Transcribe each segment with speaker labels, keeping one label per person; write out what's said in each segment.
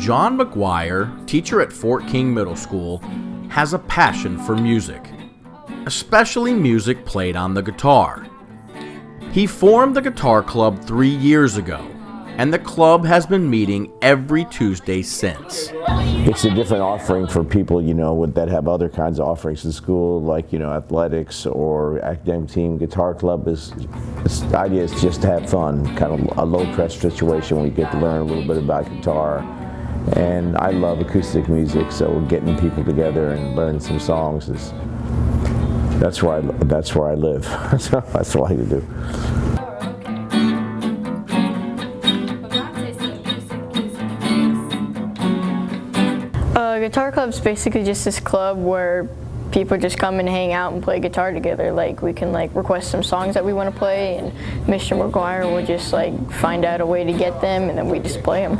Speaker 1: John McGuire, teacher at Fort King Middle School, has a passion for music, especially music played on the guitar. He formed the guitar club 3 years ago, and the club has been meeting every Tuesday since.
Speaker 2: It's a different offering for people, that have other kinds of offerings in school, like, athletics or academic team. Guitar club the idea is just to have fun, kind of a low-pressure situation where you get to learn a little bit about guitar. And I love acoustic music, so getting people together and learning some songs that's where I live. So that's what I like to do.
Speaker 3: Guitar club's basically just this club where people just come and hang out and play guitar together. Like, we can request some songs that we want to play, and Mr. McGuire will just find out a way to get them, and then we just play them.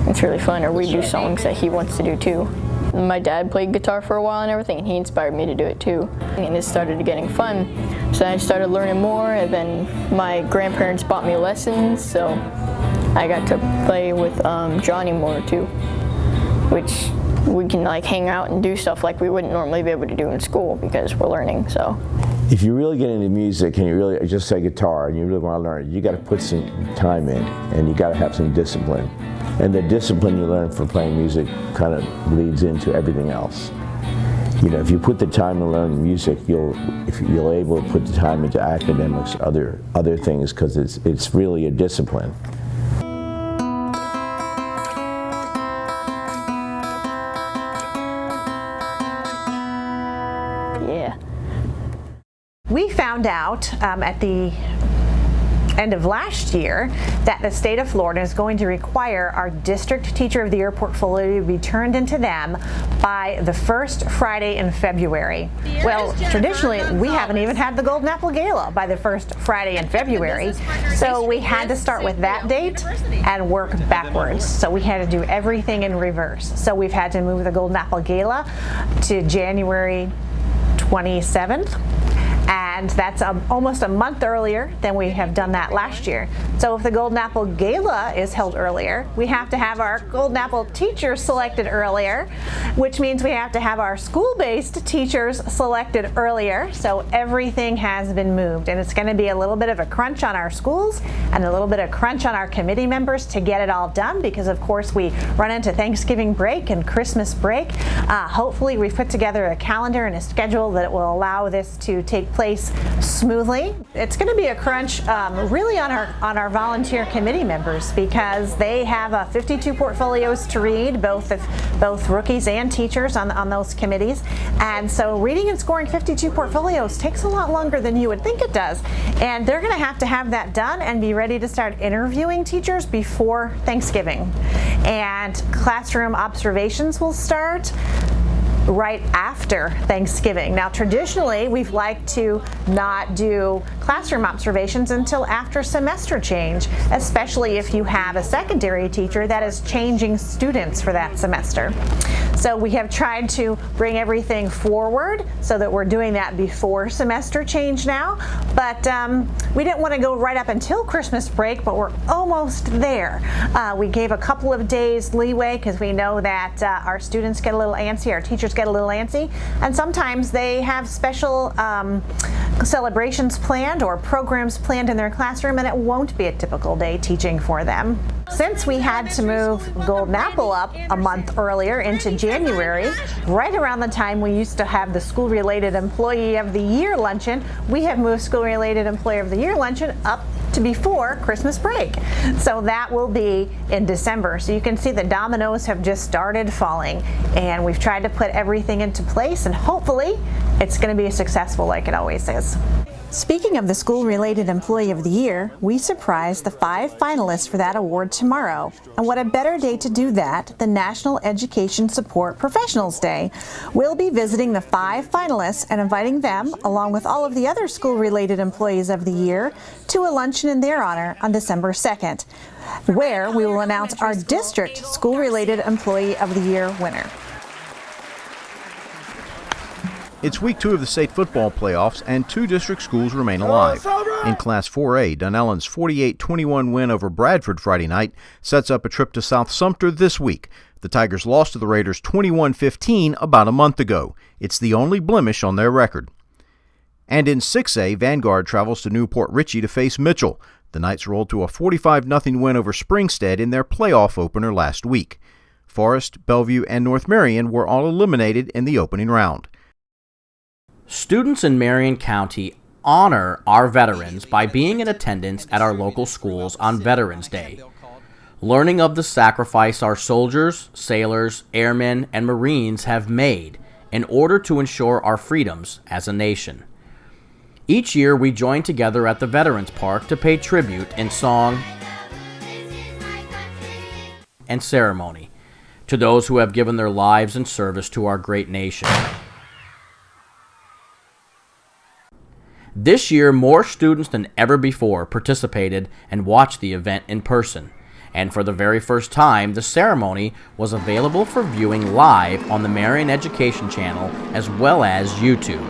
Speaker 3: It's really fun. Or we do songs that he wants to do too. My dad played guitar for a while and everything, and he inspired me to do it too. And it started getting fun, so I started learning more, and then my grandparents bought me lessons, so I got to play with Johnny more too, which we can hang out and do stuff like we wouldn't normally be able to do in school because we're learning. So
Speaker 2: if you really get into music and you really just say guitar and you really want to learn, you got to put some time in, and you got to have some discipline. And the discipline you learn from playing music kind of leads into everything else. If you put the time to learn music, if you're able to put the time into academics, other things, because it's really a discipline.
Speaker 3: Yeah.
Speaker 4: We found out at the end of last year that the state of Florida is going to require our District Teacher of the Year portfolio to be turned into them by the first Friday in February. Well, traditionally, we haven't even had the Golden Apple Gala by the first Friday in February, so we had to start with that date and work backwards. So we had to do everything in reverse. So we've had to move the Golden Apple Gala to January 27th. And that's almost a month earlier than we have done that last year. So if the Golden Apple Gala is held earlier, we have to have our Golden Apple teachers selected earlier, which means we have to have our school-based teachers selected earlier. So everything has been moved, and it's going to be a little bit of a crunch on our schools and a little bit of crunch on our committee members to get it all done, because of course we run into Thanksgiving break and Christmas break. Hopefully we've put together a calendar and a schedule that will allow this to take place smoothly. It's going to be a crunch really on our volunteer committee members, because they have 52 portfolios to read, both rookies and teachers on those committees. And so reading and scoring 52 portfolios takes a lot longer than you would think it does. And they're going to have that done and be ready to start interviewing teachers before Thanksgiving. And classroom observations will start right after Thanksgiving. Now, traditionally, we've liked to not do classroom observations until after semester change, especially if you have a secondary teacher that is changing students for that semester. So we have tried to bring everything forward so that we're doing that before semester change now, but we didn't want to go right up until Christmas break, but we're almost there. We gave a couple of days leeway because we know that our students get a little antsy, our teachers get a little antsy, and sometimes they have special celebrations planned or programs planned in their classroom, and it won't be a typical day teaching for them. Since we had to move Golden Apple up a month earlier into January, right around the time we used to have the School-Related Employee of the Year luncheon, we have moved School-Related Employee of the Year luncheon up to before Christmas break. So that will be in December. So you can see the dominoes have just started falling, and we've tried to put everything into place, and hopefully it's going to be successful like it always is. Speaking of the School-Related Employee of the Year, we surprised the 5 finalists for that award tomorrow. And what a better day to do that than National Education Support Professionals Day. We'll be visiting the 5 finalists and inviting them, along with all of the other School-Related Employees of the Year, to a luncheon in their honor on December 2nd, where we will announce our district School-Related Employee of the Year winner.
Speaker 5: It's week 2 of the state football playoffs, and 2 district schools remain alive. In Class 4A, Dunellen's 48-21 win over Bradford Friday night sets up a trip to South Sumter this week. The Tigers lost to the Raiders 21-15 about a month ago. It's the only blemish on their record. And in 6A, Vanguard travels to Newport Richey to face Mitchell. The Knights rolled to a 45-0 win over Springstead in their playoff opener last week. Forest, Bellevue, and North Marion were all eliminated in the opening round.
Speaker 1: Students in Marion County honor our veterans by being in attendance at our local schools on Veterans Day, learning of the sacrifice our soldiers, sailors, airmen, and Marines have made in order to ensure our freedoms as a nation. Each year we join together at the Veterans Park to pay tribute in song and ceremony to those who have given their lives in service to our great nation. This year, more students than ever before participated and watched the event in person. And for the very first time, the ceremony was available for viewing live on the Marion Education Channel as well as YouTube.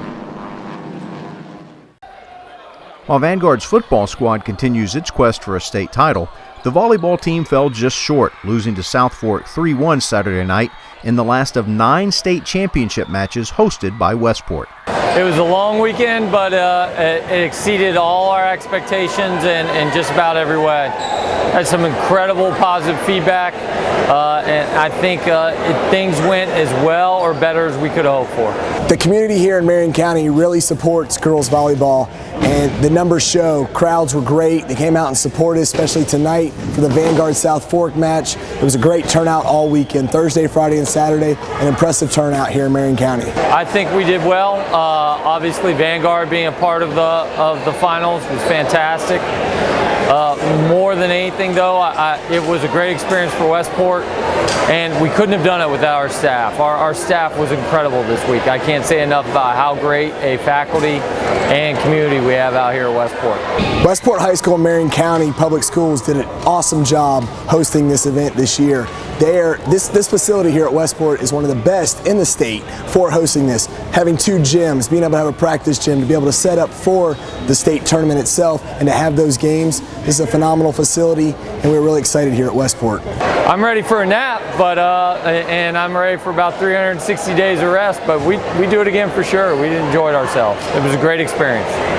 Speaker 5: While Vanguard's football squad continues its quest for a state title, the volleyball team fell just short, losing to South Fork 3-1 Saturday night in the last of 9 state championship matches hosted by Westport.
Speaker 6: It was a long weekend, but it exceeded all our expectations in just about every way. Had some incredible positive feedback, and I think things went as well or better as we could hope for.
Speaker 7: The community here in Marion County really supports girls volleyball, and the numbers show. Crowds were great. They came out and supported, especially tonight for the Vanguard South Fork match. It was a great turnout all weekend, Thursday, Friday, and Saturday. An impressive turnout here in Marion County.
Speaker 6: I think we did well. Obviously, Vanguard being a part of the finals was fantastic. More than anything, though, it was a great experience for Westport, and we couldn't have done it without our staff. Our staff was incredible this week. I can't say enough about how great a faculty and community we have out here at Westport.
Speaker 7: Westport High School and Marion County Public Schools did an awesome job hosting this event this year. This facility here at Westport is one of the best in the state for hosting this. Having 2 gyms, being able to have a practice gym, to be able to set up for the state tournament itself and to have those games. This is a phenomenal facility, and we're really excited here at Westport.
Speaker 6: I'm ready for a nap, but and I'm ready for about 360 days of rest, but we do it again for sure. We enjoyed ourselves. It was a great experience.